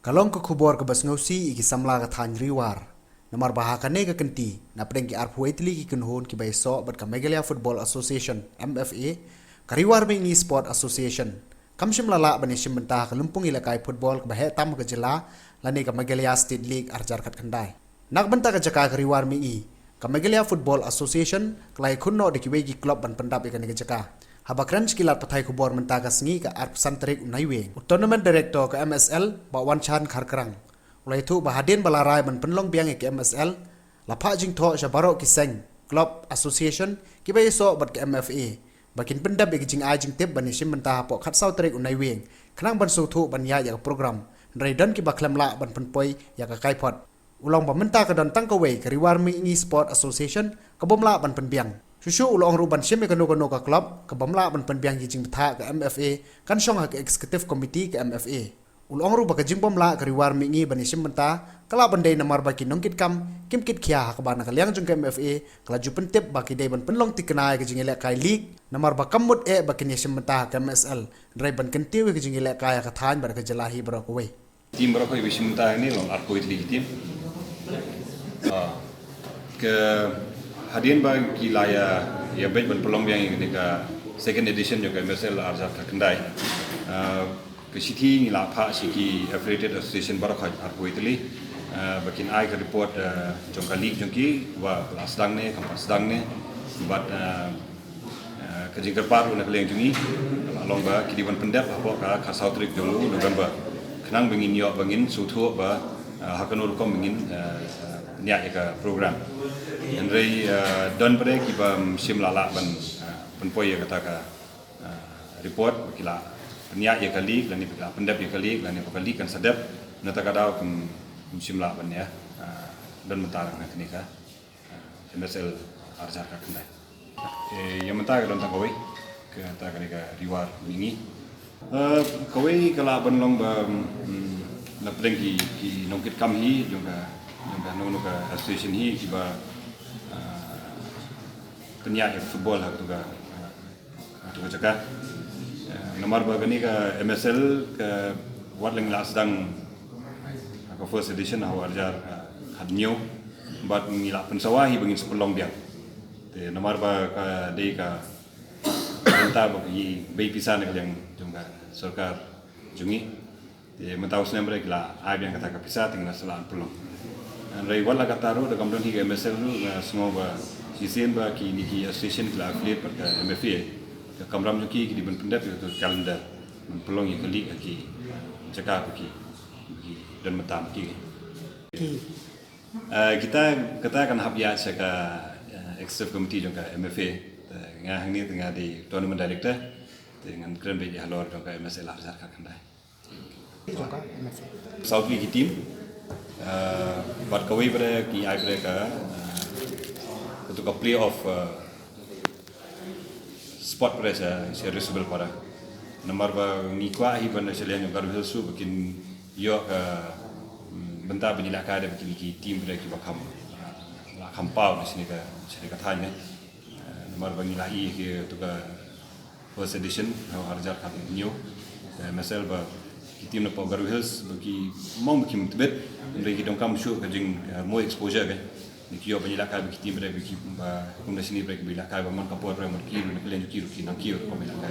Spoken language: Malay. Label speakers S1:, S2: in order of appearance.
S1: Kalong ke kubor ke bas ngausi iki samla ka than riwar. Namar bahakane ka kenti na pedeng ki arpu itli ki kunhon ki baiso bat ka Meghalaya Football Association MFA kariwar mengi Sport Association. Kamshim lala bani shim bentah ka lumpung ilakai football ka bahe tam ka jela lani ka Meghalaya State League arjar kat kandai. Nak bentah ka jaka kariwar mengi ka Meghalaya Football Association klai kunno de ki wegi club ban pendap ikan ka jaka. Habakran sekilat patai kubor mentah ka sengi ka arp santrik unaiweng. Tournament director ka MSL Bakwan Chan Kharkrang. Ulai tu bahadin balarai ban penlong biang ke MSL lapa jing tho shabaro ki seng club association ki bai so bat ke MFA. Bakin pendap ke jing ai jing tip ban sim mentah po khat sau trik unaiweng. Khnang ban su thu ban ya program. Nrai dan ki baklam la ban penpoi ya ka kaipot. Ulang pementa ka dan tangkawai ke riwar mi ingi Sport Association ka bomla ban penbiang. Susu ulong ruban sim ke no ka club ke bomla ban penbiang ki jing betha ke MFA kan song ha ke executive committee ke MFA. Ulong ruba ke jing bomla ke riwar mi ingi ban sim benta kala bandai namar baki nongkit kam kim kit khia ka ban ka liang jung ke MFA kala ju pentip baki dai ban penlong tikenai ke jing ele kai league namar ba kamut baki ni sim benta ke MSL drai ban kentiu ke jing ele kai ka than bar ke jelahi bro ko we.
S2: Tim berapa yang sim benta ini long arko itli tim. Ke hadian bagi laya ya baik ban pelong yang ini ke second edition juga MSL arjat kendai ke siti ni lapa siki affiliated association baru kau arko itli bakin ai ke report jongka league jongki wa sedang ne kampas sedang ne but ke jingkar paru nak leng jungi lomba kidiban pendap apa ka South Trip jonglu November kenang bengin yo bengin sutu ba hakanur kom bengin niat ke program Andrei don pada kita sim lala ban penpoi kata ka report kila niat ya kali dan ni pendap ya kali dan ni kali kan sedap nata kada sim la ban ya don mentara nak ni ka MSL arjar ka kendai yang mentara don tangkawai ke kata ka riwar mingi kawai kala ban long ba na pedeng ki nongkit kam hi juga nong ka association hi kiba penyak football hak tu ka cakap nomor bagani ka MSL ke Watling last dang ka first edition haw arjar hadnyo bat ngila pensawahi bangin sepelong dia te nomor ba ka dei ka entah bagi bei pisan yang jungka sarkar jungi te mentaus nembre kila ai yang kata ka pisah tinggal selan pelong rai wala kataru da kamdon hi MSL ru semua ba sisen ba ki niki association kila affiliate pada MFA ke kamram juki ki diben pendap itu kalender pelong yang kali ki cakap ki dan metam ki kita akan habia seka executive committee jangka MFA ngah ni tengah di tournament director dengan keren beji halor jangka MSL arjar ka kandai jangka MFA South League team bat kawai pada ki ai pada ka untuk play off sport pressure serius pada nomor ba ngikwa hi ban selian yang baru su bikin yo bentar penilak ada bikin ki team pada ki bakam la kampau di sini ka tanya nomor ba ngilai ki tu ka first edition harjar ka new masal ba ki team na baru hills bagi mau bikin tebet mereka dongkam show ka jing more exposure kan nikio penilak ka bagi team mereka bagi kumda sini mereka bila ka man kapor mereka kiri nak lenju kiri nang kiri ko bila ka